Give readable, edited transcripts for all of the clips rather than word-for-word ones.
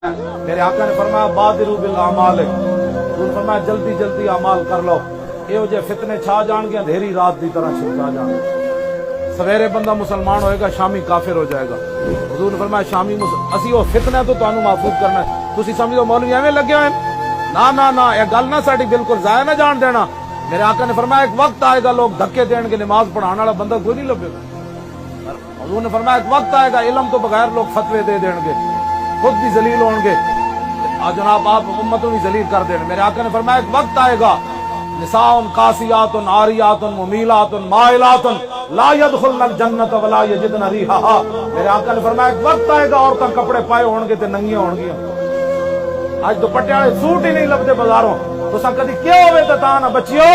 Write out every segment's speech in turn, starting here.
میرے آقا نے فرمایا بادروا بالاعمال، حضور فرمایا جلدی جلدی اعمال کر لو، یہ جے فتنے چھا جان گے اندھیری رات دی طرح چھڑکا جان گے، سویرے بندہ مسلمان ہوئے گا شامی کافر ہو جائے گا۔ حضور نے فرمایا شامی اسی وہ فتنہ تو تانوں محفوظ کرنا ہے، تسی سمجھو مولوی ایویں لگے ہوئے نا نا نا، یہ گل نہ ساڈی بالکل ضائع نہ جان دینا۔ میرے آقا نے فرمایا ایک وقت آئے گا لوگ دھکے دین گے، نماز پڑھانے والا بندہ کوئی نہیں لبے گا۔ حضور نے فرمایا ایک وقت آئے گا علم تو بغیر لوگ فتوے دے دین گے، خود بھی ذلیل ہوں گے، جناب آپ امتوں بھی ذلیل کر دیں۔ میرے آقا نے فرمایا ایک وقت آئے گا نساء قاسیات عاریات ممیلات مائلات لا يدخلن الجنت ولا یجدن ریحھا۔ میرے آقا نے فرمایا ایک وقت آئے گا عورتاں کپڑے پائے ہون گے تے ننگیاں ہون گیاں، اج دوپٹے والے سوٹ ہی نہیں لبدے بازاروں، تساں کدی کیا ہوے تے تاں نہ بچیو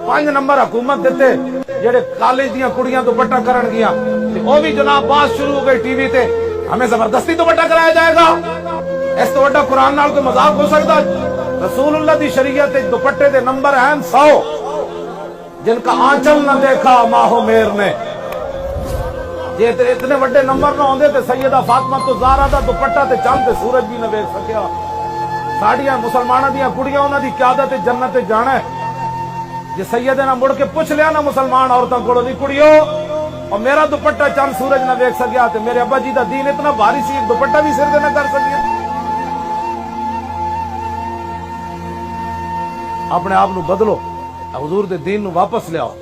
5 نمبر حکومت دتے جڑے کالج دیاں کڑیاں دوپٹہ کرن گیاں تے او بھی جناب بات شروع ہو گئی ٹی وی تے ہمیں زبردستی دوپٹہ کرایا جائے گا۔ اس تو بڑا قرآن نال کوئی مذاق ہو سکتا؟ رسول اللہ دی شریعت دوپٹے دے نمبر ہیں 100، جن کا آنچل نہ دیکھا ماہو میر نے، جے اتنے بڑے نمبر نہ ہوندے تے سیدہ فاطمہ تو زہرا دا دوپٹہ تے چاند تے سورج بھی نہ ویکھ سکیا۔ ساڈیاں مسلماناں دیاں کڑیاں انہاں دی قیادت جنت جانا ہے۔ جے سیدنا مڑ کے پوچھ لیا نا مسلمان عورتاں کولوں دی کڑیو اور میرا دوپٹہ چاند سورج نہ ویکھ سکیا تے میرے ابا جی دا دین اتنا بھاری سی دوپٹہ بھی سر تے نہ کر سکیا۔ اپنے آپ نو بدلو، حضور دے دین نو واپس لے آؤ۔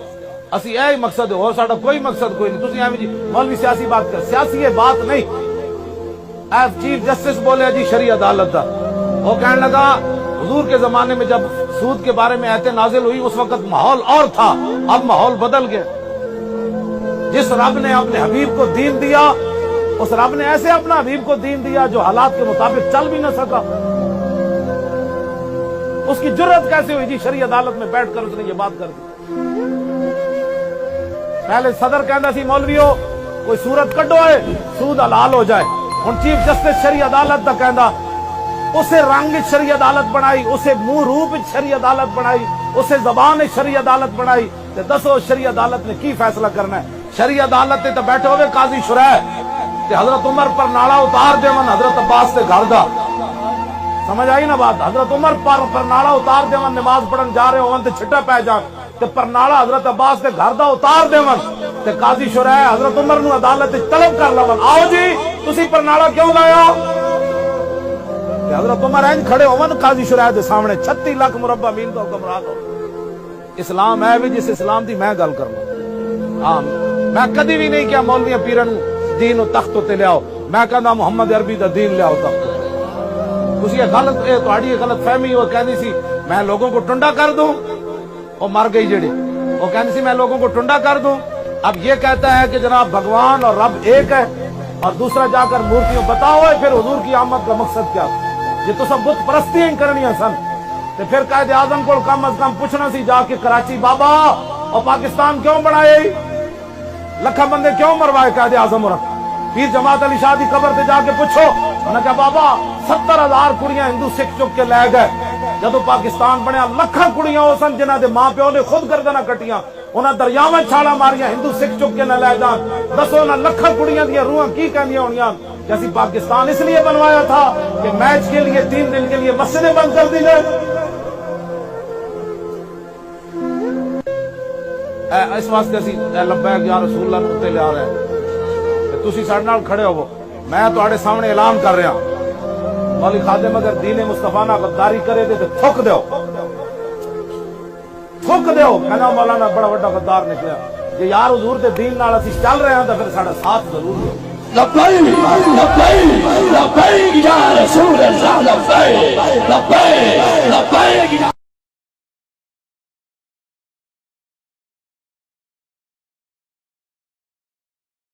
اسی یہی مقصد ہے، اور ساڈا کوئی مقصد کوئی نہیں۔ تسی ایویں جی مولوی سیاسی بات کر، سیاسی یہ بات نہیں۔ چیف جسٹس بولے جی شرعی عدالت دا، وہ کہنے لگا حضور کے زمانے میں جب سود کے بارے میں آیتیں نازل ہوئی اس وقت ماحول اور تھا، اب ماحول بدل گیا۔ جس رب نے اپنے حبیب کو دین دیا، اس رب نے ایسے اپنا حبیب کو دین دیا جو حالات کے مطابق چل بھی نہ سکا۔ اس کی جرت کیسے ہوئی جی شرعی عدالت میں بیٹھ کر اس نے یہ بات کر دی؟ پہلے صدر کہندا سی مولویو کوئی صورت کڈو ہے سود حلال ہو جائے، ہن چیف جسٹس شرعی عدالت دا کہندا اسے رنگ شرعی عدالت بنائی، اسے منہ روپ شرعی عدالت بنائی، اسے زبان شرعی عدالت بنائی، تے دسو شرعی عدالت نے کی فیصلہ کرنا ہے؟ شرعی عدالت تے بیٹھے ہوئے قاضی شرح تے حضرت عمر پر نالا اتار دیون حضرت عباس تے گھر دا، سمجھ آئی نا بات؟ حضرت عمر پر نالا اتار دیون نماز پڑھن جا رہے ہون تے چھٹا پے جان تے پر نالا حضرت عباس تے گھر دا اتار دیون تے قاضی شرح حضرت عمر نو عدالت طلب کر لون، آؤ جی تسی پر نالا کیوں لایا؟ تے حضرت عمر این کھڑے ہون قاضی شرح دے سامنے 36 لاکھ مربع میل دا حکمران ہو۔ اسلام ہے بھی جس اسلام دی میں گل کرنا۔ ہاں میں کدی بھی نہیں کیا مولوی پیرن دین و تخت تے لے آؤ، میں کہنا محمد عربی دا دین لے آؤ تخت۔ تسی یہ غلط تہاڈی غلط فہمی وہ کہندی سی میں لوگوں کو ٹنڈا کر دوں، وہ مر گئی جڑی، وہ کہندی سی میں لوگوں کو ٹنڈا کر دوں۔ اب یہ کہتا ہے کہ جناب بھگوان اور رب ایک ہے، اور دوسرا جا کر مورتیوں بتاؤ ہے پھر حضور کی آمد کا مقصد کیا؟ یہ تو سب بت پرستی ہی کرنی سن۔ تے پھر قائد اعظم کو کم از کم پوچھنا سی جا کے کراچی بابا اور پاکستان کیوں بنائے، لکھا بندے کیوں مروائے قائد اعظم اور پیر جماعت علی شاہ دی قبر تے جا کے پوچھو، انہوں نے کہا بابا 70,000 کڑیاں ہندو سکھ چک کے لے گئے، جدو پاکستان بنیا لکھاں کڑیاں ہو سن جنہاں دے ماں پیو نے خود گردناں کٹیاں، انہاں دریاواں چھالاں ماریاں ہندو سکھ چک کے نہ لے جان۔ دسو نہ لکھاں کڑیاں دیاں روحاں کی کہندیاں ہونیاں کہ اسی پاکستان اس لیے بنوایا تھا کہ میچ کے لیے 3 دن کے لیے مسجدیں بند کر دی جائے۔ اس واسطے اسی لبیک یا رسول اللہ نو تے لے آ رہے ہیں کہ تسی ساڈے نال کھڑے ہوو۔ میں تواڈے سامنے اعلان کر رہا مولوی خادم اگر دین مصطفیٰ نال غداری کرے تے تھک دیو، تھک دیو۔ کہنا مولانا بڑا بڑا غدار نکلیا، جے یار حضور دے دین نال اسی چل رہے ہیں تے پھر ساڈا ساتھ ضرور دیو۔ لبیک لبیک لبیک یا رسول اللہ، لبیک لبیک لبیک۔